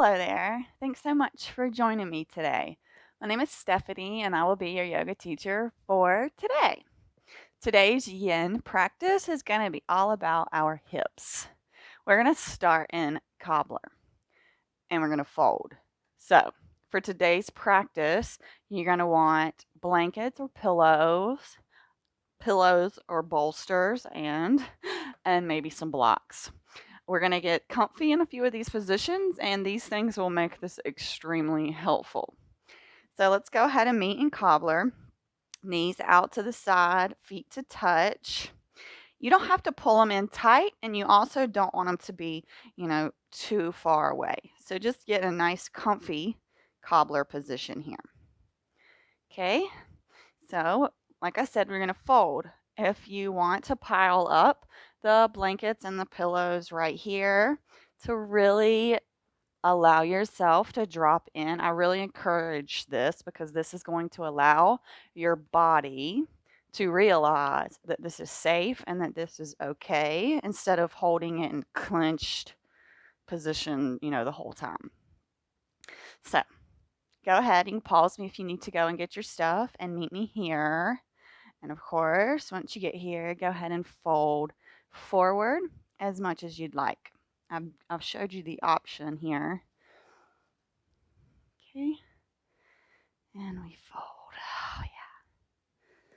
Hello there. Thanks so much for joining me today. My name is Stephanie, and I will be your yoga teacher for today. Today's yin practice is going to be all about our hips. We're going to start in cobbler and we're going to fold. So, for today's practice, you're going to want blankets or pillows or bolsters, and maybe some blocks. We're going to get comfy in a few of these positions, and these things will make this extremely helpful. So let's go ahead and meet in cobbler. Knees out to the side, feet to touch. You don't have to pull them in tight, and you also don't want them to be, too far away. So just get a nice comfy cobbler position here. Okay, so like I said, we're going to fold. If you want to pile up the blankets and the pillows right here to really allow yourself to drop in, I really encourage this because this is going to allow your body to realize that this is safe and that this is okay instead of holding it in clenched position, the whole time. So go ahead, you can pause me if you need to go and get your stuff and meet me here. And of course, once you get here, go ahead and fold forward as much as you'd like. I've showed you the option here. Okay. And we fold. Oh, yeah.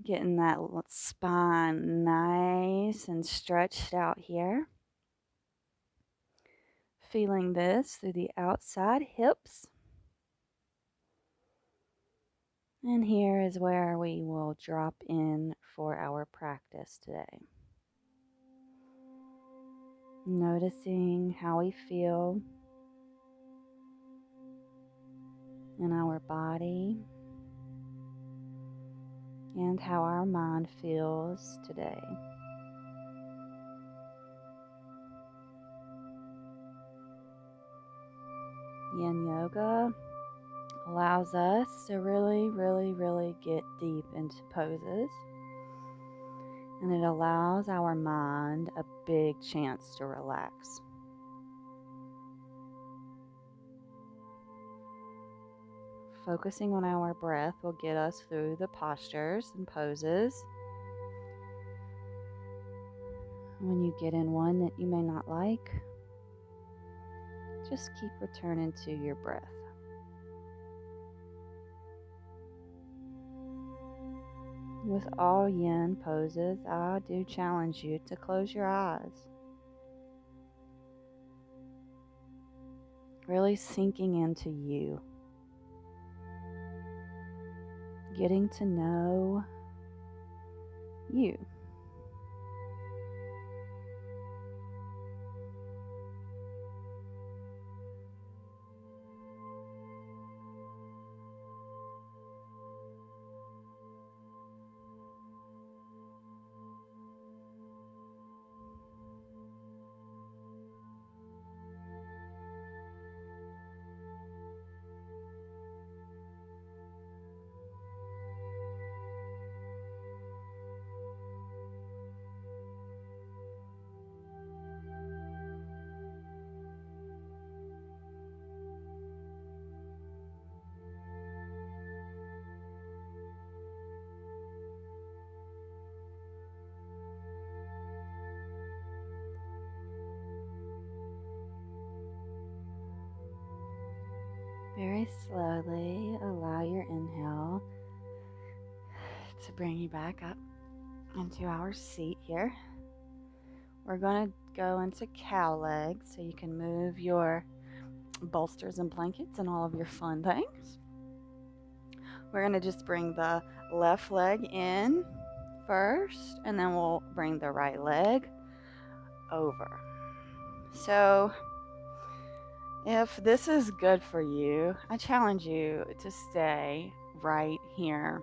Getting that spine nice and stretched out here. Feeling this through the outside hips. And here is where we will drop in for our practice today. Noticing how we feel in our body and how our mind feels today. Yin yoga allows us to really get deep into poses, and it allows our mind a big chance to relax. Focusing on our breath will get us through the postures and poses. When you get in one that you may not like, just keep returning to your breath. With all yin poses, I do challenge you to close your eyes. Really sinking into you. Getting to know you. Very slowly allow your inhale to bring you back up into our seat here. We're going to go into cow legs so you can move your bolsters and blankets and all of your fun things. We're going to just bring the left leg in first, and then we'll bring the right leg over. So if this is good for you, I challenge you to stay right here.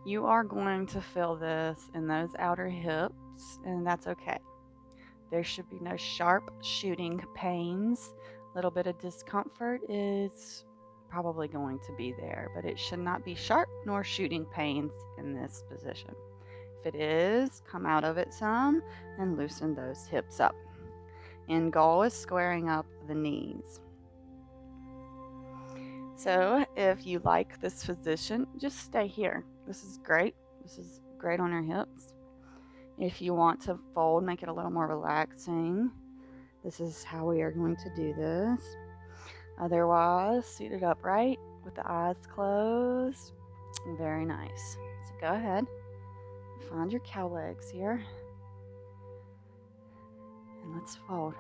You are going to feel this in those outer hips, and that's okay. There should be no sharp shooting pains. A little bit of discomfort is probably going to be there, but it should not be sharp nor shooting pains in this position. If it is, come out of it some and loosen those hips up. End goal is squaring up the knees. So if you like this position, just stay here. This is great. This is great on your hips. If you want to fold, make it a little more relaxing, this is how we are going to do this. Otherwise, seated upright with the eyes closed. Very nice. So go ahead, find your cow legs here, and let's fold.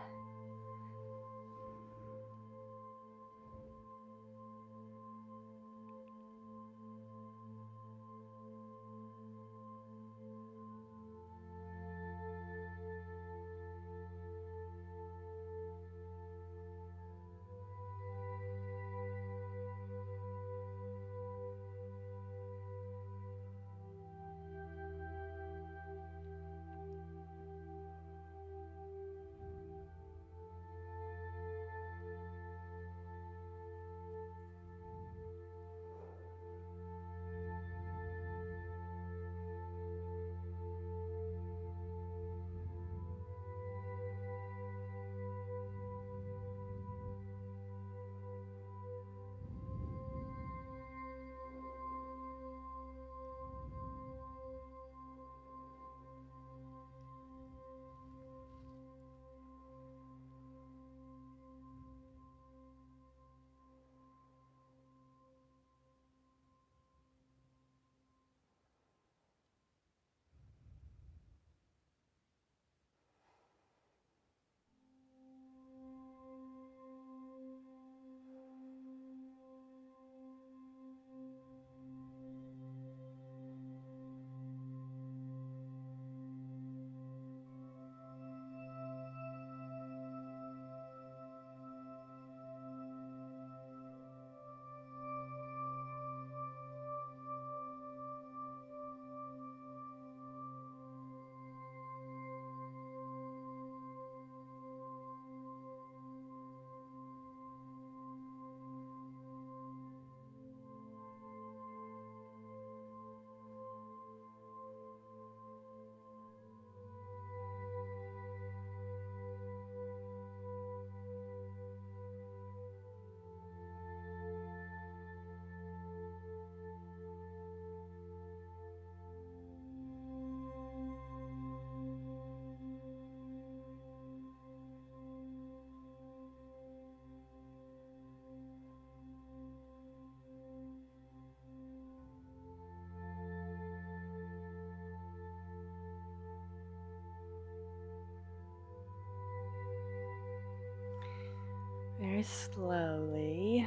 Very slowly,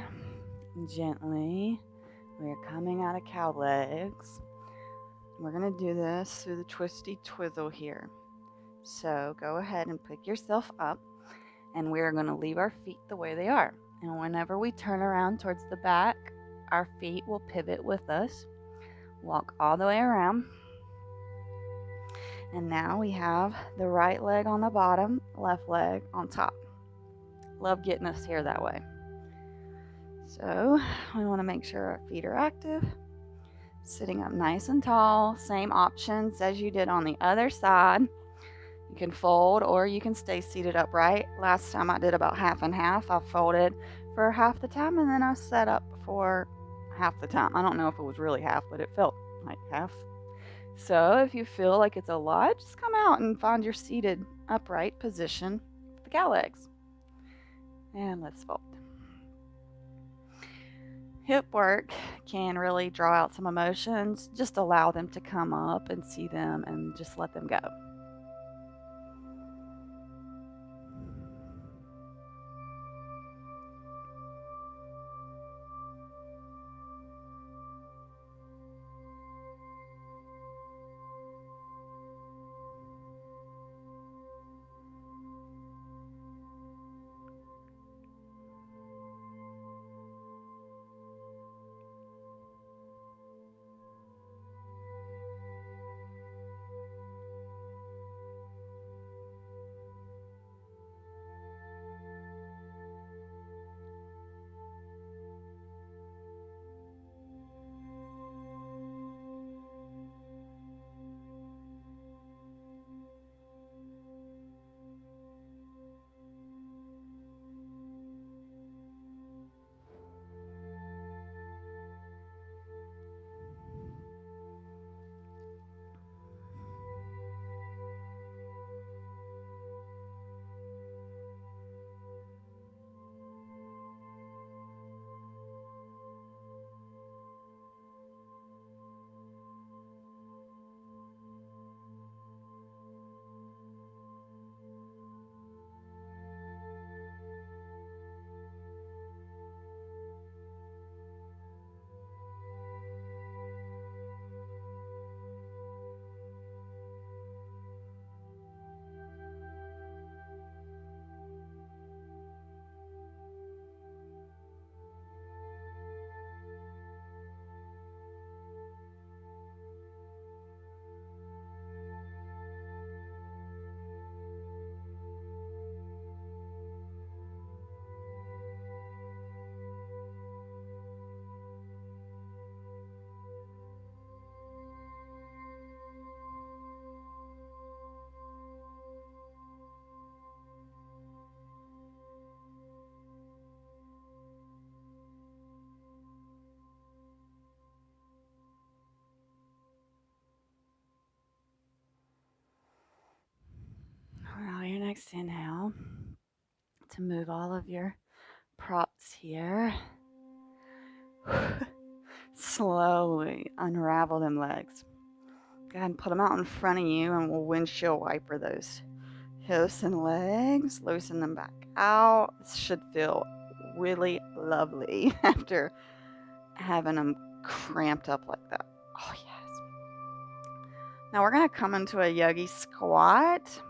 gently, we are coming out of cow legs. We're going to do this through the twisty twizzle here. So go ahead and pick yourself up, and we're going to leave our feet the way they are. And whenever we turn around towards the back, our feet will pivot with us. Walk all the way around. And now we have the right leg on the bottom, left leg on top. Love getting us here that way. So we want to make sure our feet are active. Sitting up nice and tall. Same options as you did on the other side. You can fold or you can stay seated upright. Last time I did about half and half. I folded for half the time and then I sat up for half the time. I don't know if it was really half, but it felt like half. So if you feel like it's a lot, just come out and find your seated upright position with the cow legs. And let's fold. Hip work can really draw out some emotions. Just allow them to come up and see them and just let them go. next inhale, to move all of your props here, slowly unravel them legs. Go ahead and put them out in front of you, and we'll windshield wiper those hips and legs. Loosen them back out. This should feel really lovely after having them cramped up like that. Oh, yes. Now we're going to come into a Yogi Squat.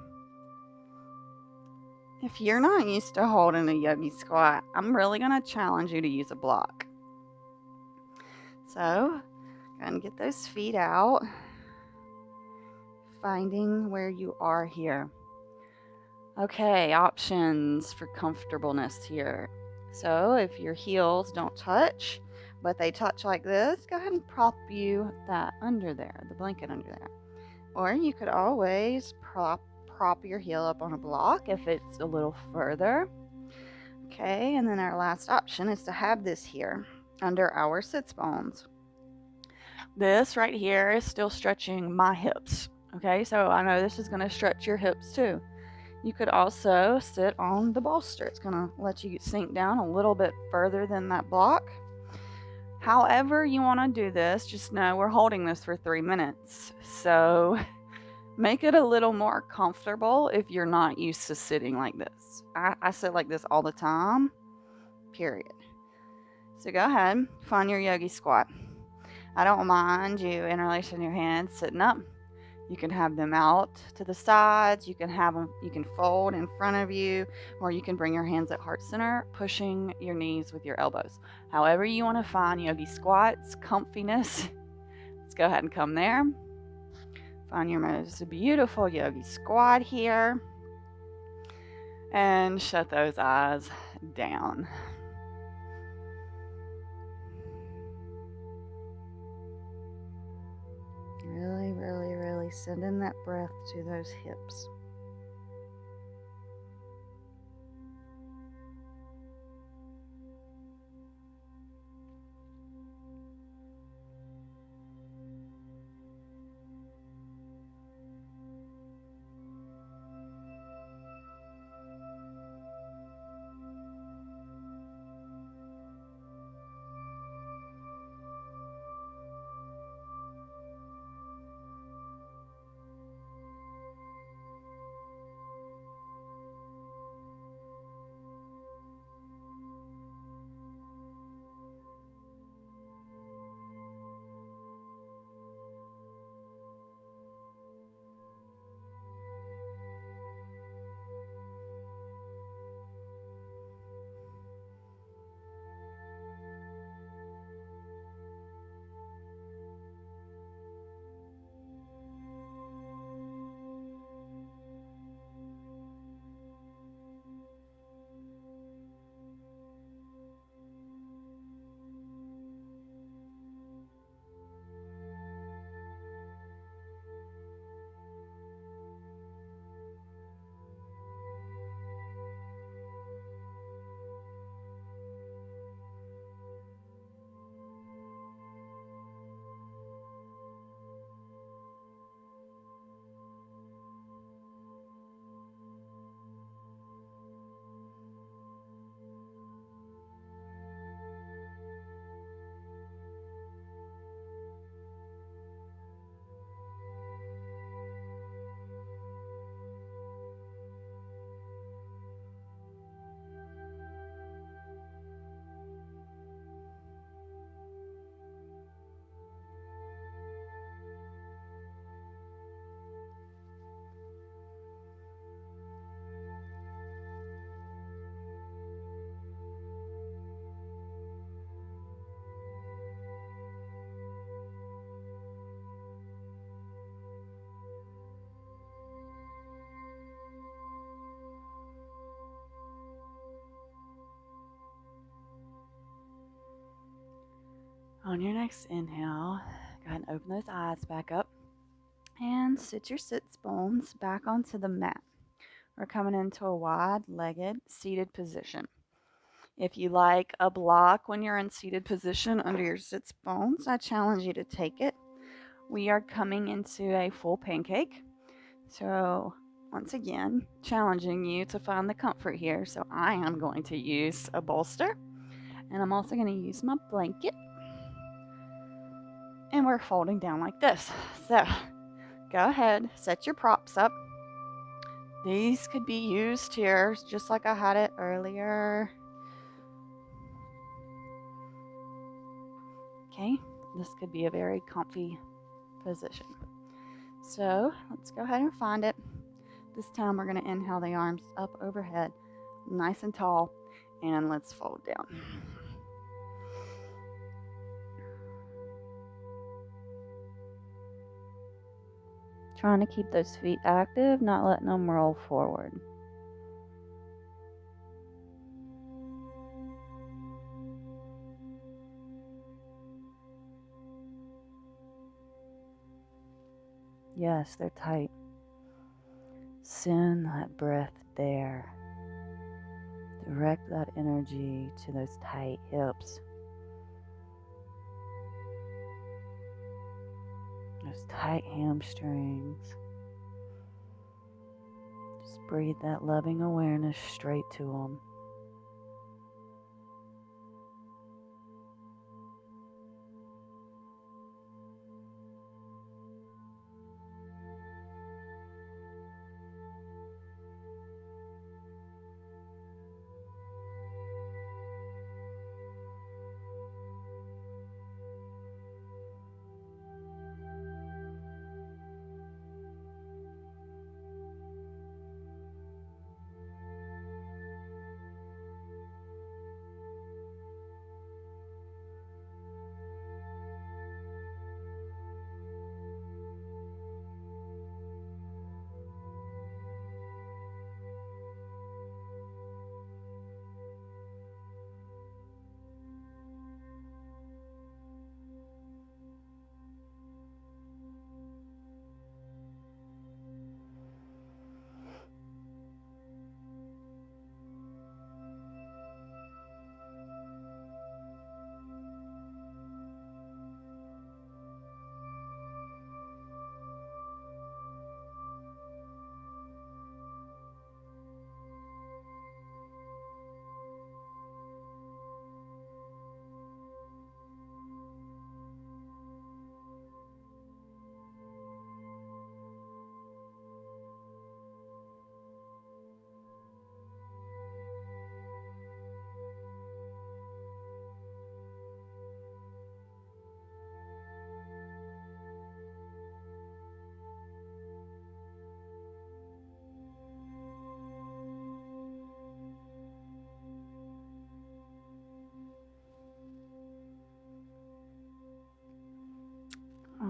If you're not used to holding a Yogi Squat, I'm really going to challenge you to use a block. So, go ahead and get those feet out, finding where you are here. Okay, options for comfortableness here. So, if your heels don't touch, but they touch like this, go ahead and prop that under there, the blanket under there. Or you could always prop your heel up on a block if it's a little further. Okay, and then our last option is to have this here under our sits bones. This right here is still stretching my hips. Okay, so I know this is going to stretch your hips too. You could also sit on the bolster. It's going to let you sink down a little bit further than that block. However you want to do this, just know we're holding this for 3 minutes. So make it a little more comfortable if you're not used to sitting like this. I sit like this all the time, period. So go ahead, find your Yogi Squat. I don't mind you interlacing your hands, sitting up. You can have them out to the sides. You can fold in front of you, or you can bring your hands at heart center, pushing your knees with your elbows. However you want to find Yogi Squats, comfiness, let's go ahead and come there. Find your most beautiful Yogi Squat here. And shut those eyes down. Really, really, really sending that breath to those hips. On your next inhale, go ahead and open those eyes back up and sit your sits bones back onto the mat. We're coming into a wide-legged seated position. If you like a block when you're in seated position under your sits bones, I challenge you to take it. We are coming into a full pancake. So Once again, challenging you to find the comfort here. So I am going to use a bolster, and I'm also going to use my blanket. And we're folding down like this. So go ahead, set your props up. These could be used here, just like I had it earlier. Okay, this could be a very comfy position. So let's go ahead and find it. This time we're going to inhale the arms up overhead, nice and tall, and let's fold down. Trying to keep those feet active, not letting them roll forward. Yes, they're tight. Send that breath there. Direct that energy to those tight hips, those tight hamstrings. Just breathe that loving awareness straight to them.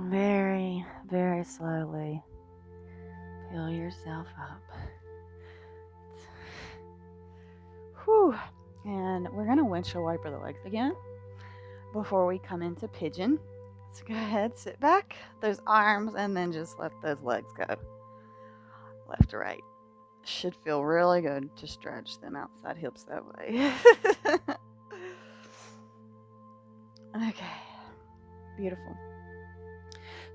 Very, very slowly fill yourself up. Whew. And we're going to windshield wiper the legs again before we come into pigeon. So go ahead, sit back, those arms, and then just let those legs go. Left to right. Should feel really good to stretch them outside hips that way. Okay, beautiful.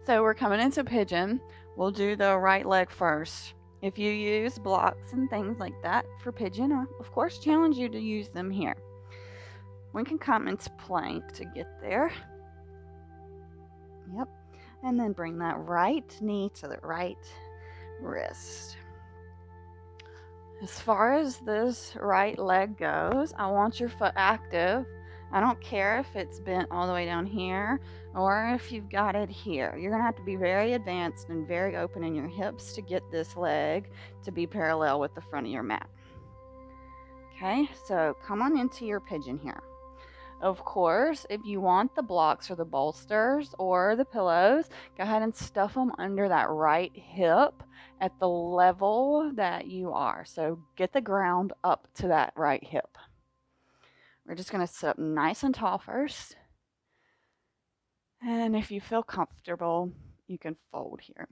So we're coming into pigeon. We'll do the right leg first. If you use blocks and things like that for pigeon, I of course challenge you to use them here. We can come into plank to get there. Yep. And then bring that right knee to the right wrist. As far as this right leg goes, I want your foot active. I don't care if it's bent all the way down here or if you've got it here. You're going to have to be very advanced and very open in your hips to get this leg to be parallel with the front of your mat. Okay, so come on into your pigeon here. Of course, if you want the blocks or the bolsters or the pillows, go ahead and stuff them under that right hip at the level that you are. So get the ground up to that right hip. We're just going to sit up nice and tall first. And if you feel comfortable, you can fold here.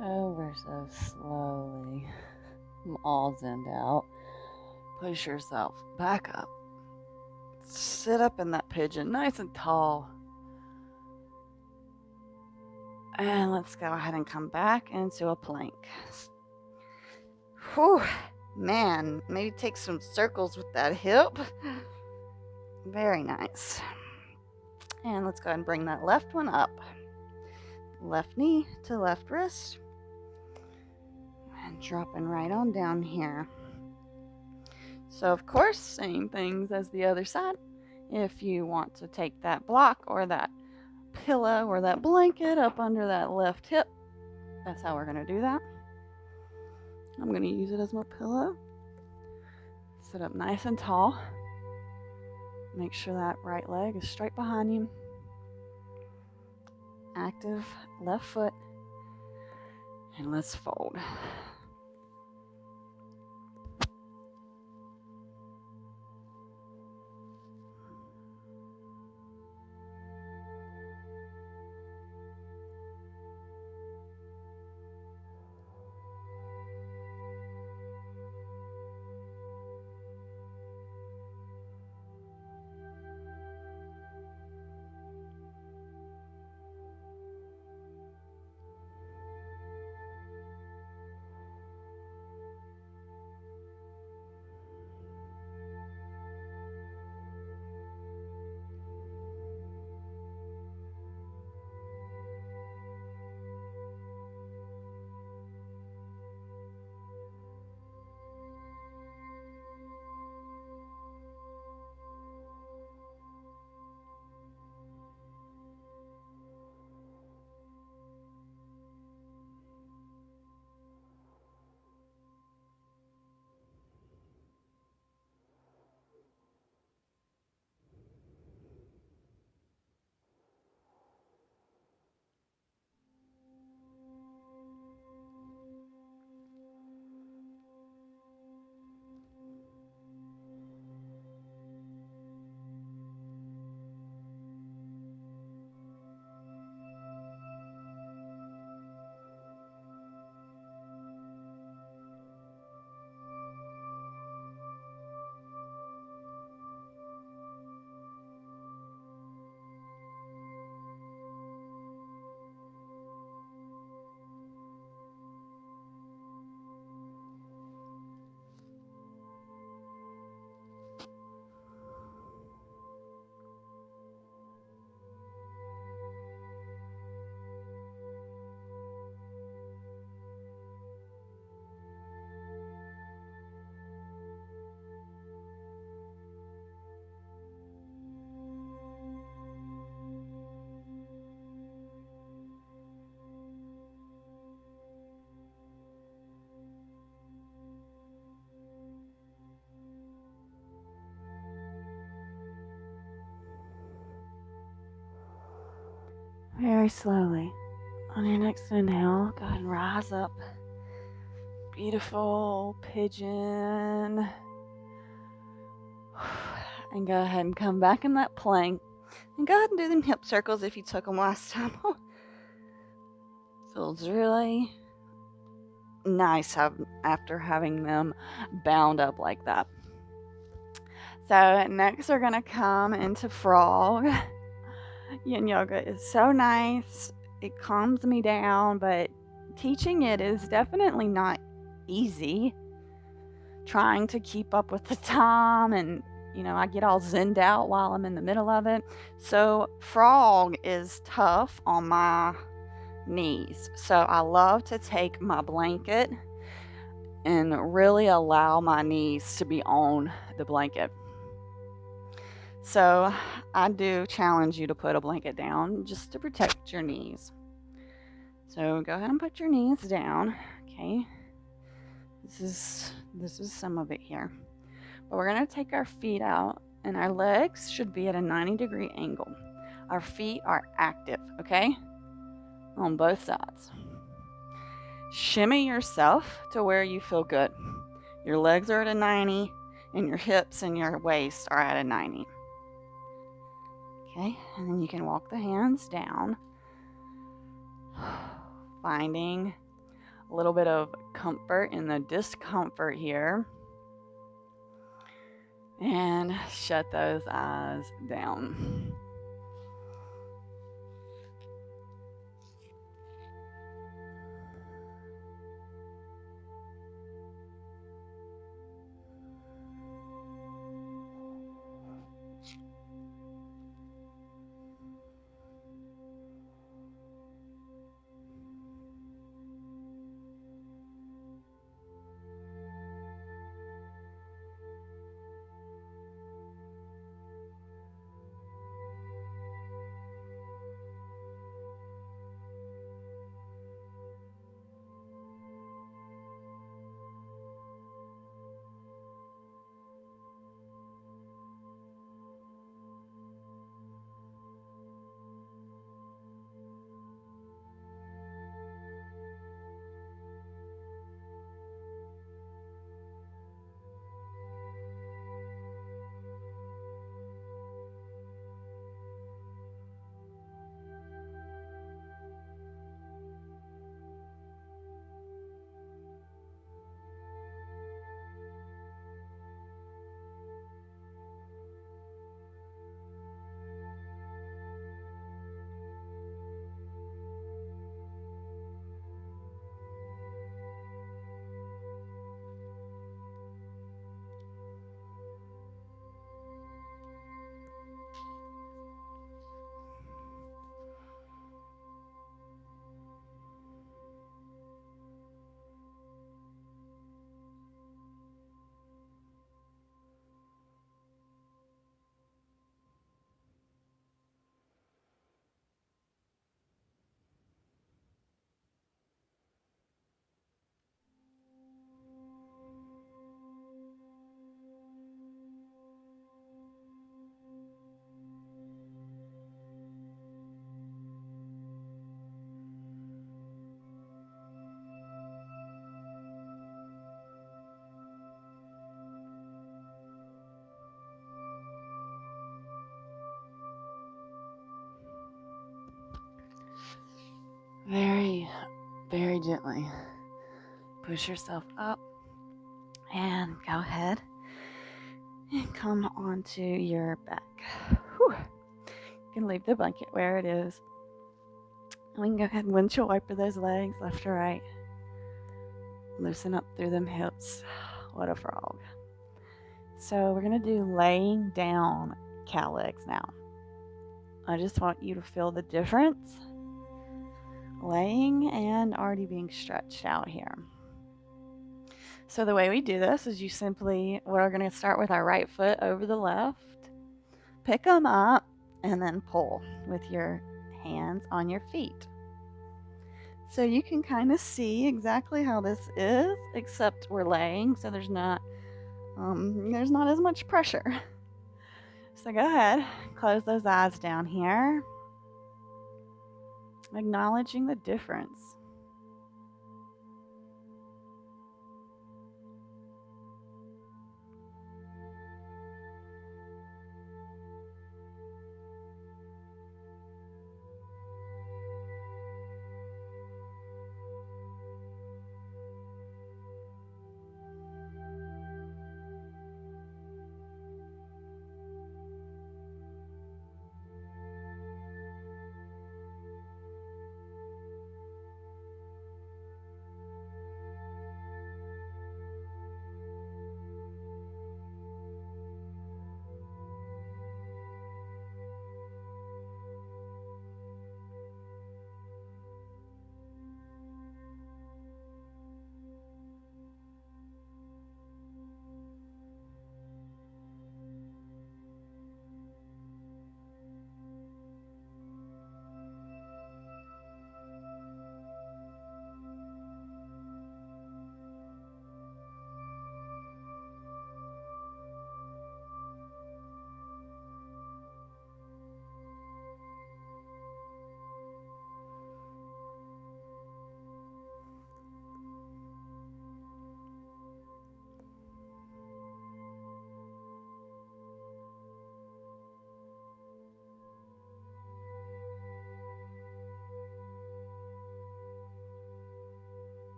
Over so slowly. I'm all zenned out. Push yourself back up. Sit up in that pigeon, nice and tall. And let's go ahead and come back into a plank. Whew, man, maybe take some circles with that hip. Very nice. And let's go ahead and bring that left one up. Left knee to left wrist. And dropping right on down here. So, of course, same things as the other side. If you want to take that block or that pillow or that blanket up under that left hip, that's how we're going to do that. I'm going to use it as my pillow. Sit up nice and tall. Make sure that right leg is straight behind you. Active left foot. And let's fold. Very slowly. On your next inhale, go ahead and rise up. Beautiful pigeon. And go ahead and come back in that plank. And go ahead and do them hip circles if you took them last time. Feels really nice after having them bound up like that. So next we're going to come into frog. Yin yoga is so nice. It calms me down, but teaching it is definitely not easy. Trying to keep up with the time, and I get all zenned out while I'm in the middle of it. So frog is tough on my knees. So I love to take my blanket and really allow my knees to be on the blanket. So I do challenge you to put a blanket down just to protect your knees. So go ahead and put your knees down. Okay. This is some of it here. But we're going to take our feet out, and our legs should be at a 90-degree angle. Our feet are active, okay? On both sides. Shimmy yourself to where you feel good. Your legs are at a 90, and your hips and your waist are at a 90. Okay, and then you can walk the hands down, finding a little bit of comfort in the discomfort here. And shut those eyes down. Very, very gently push yourself up and go ahead and come onto your back. Whew. You can leave the blanket where it is. And we can go ahead and windshield wiper those legs left or right. Loosen up through them hips. What a frog. So we're going to do laying down cow legs now. I just want you to feel the difference. Laying and already being stretched out here. So the way we do this is we're going to start with our right foot over the left, pick them up, and then pull with your hands on your feet. So you can kind of see exactly how this is, except we're laying, so there's not as much pressure. So go ahead, close those eyes down here, acknowledging the difference.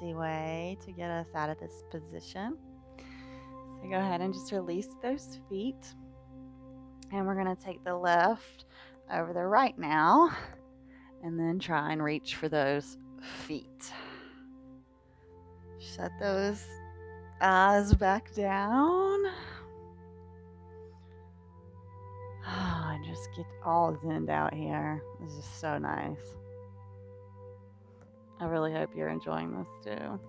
easy way to get us out of this position. So go ahead and just release those feet. And we're going to take the left over the right now, and then try and reach for those feet. Shut those eyes back down. Oh, and just get all zenned out here. This is so nice. I really hope you're enjoying this too.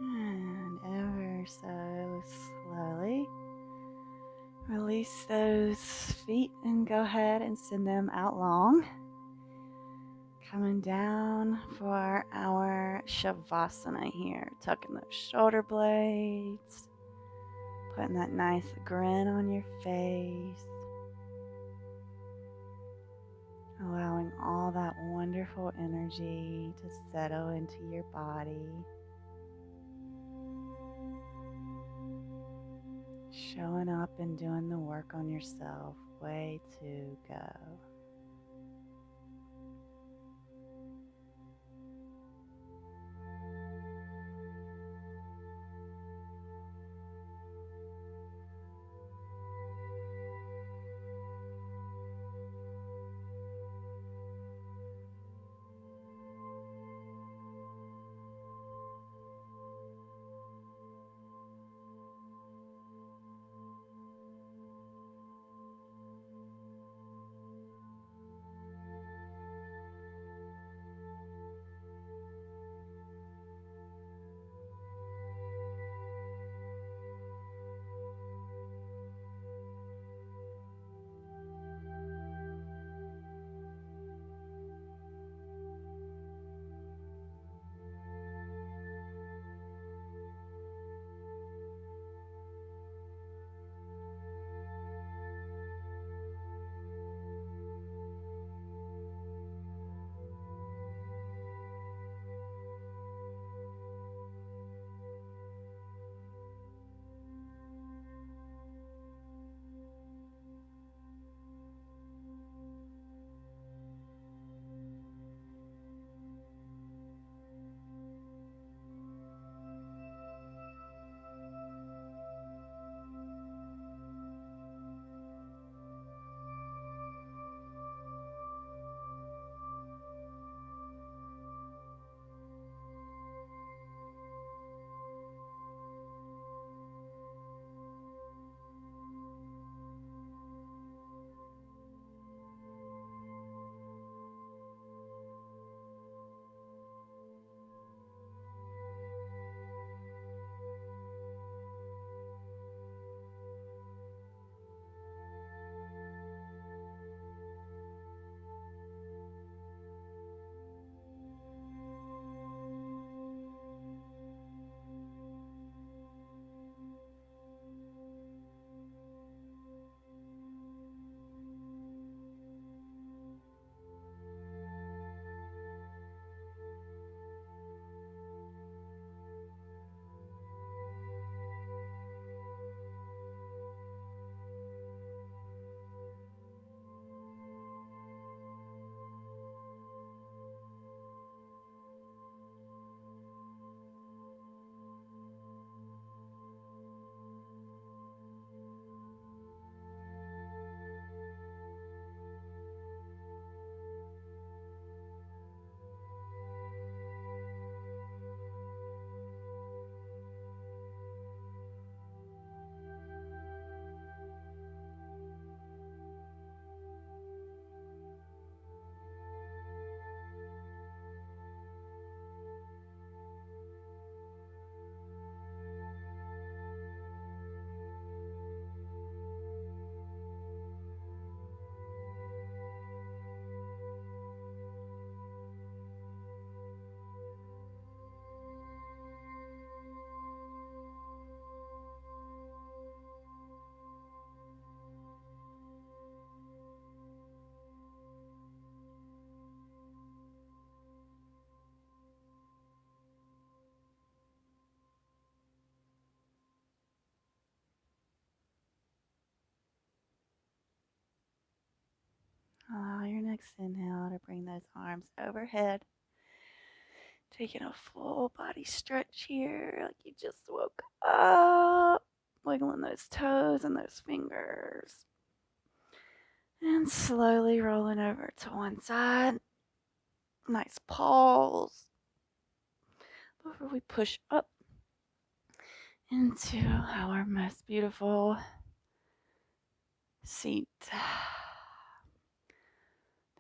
And ever so slowly release those feet and go ahead and send them out long. Coming down for our Shavasana here. Tucking those shoulder blades. Putting that nice grin on your face. Allowing all that wonderful energy to settle into your body. Showing up and doing the work on yourself. Way to go. next inhale to bring those arms overhead. Taking a full body stretch here, like you just woke up. Wiggling those toes and those fingers. And slowly rolling over to one side. Nice pause before we push up into our most beautiful seat.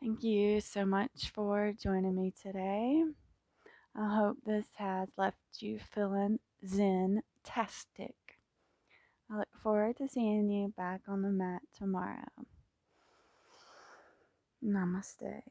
Thank you so much for joining me today. I hope this has left you feeling zen-tastic. I look forward to seeing you back on the mat tomorrow. Namaste.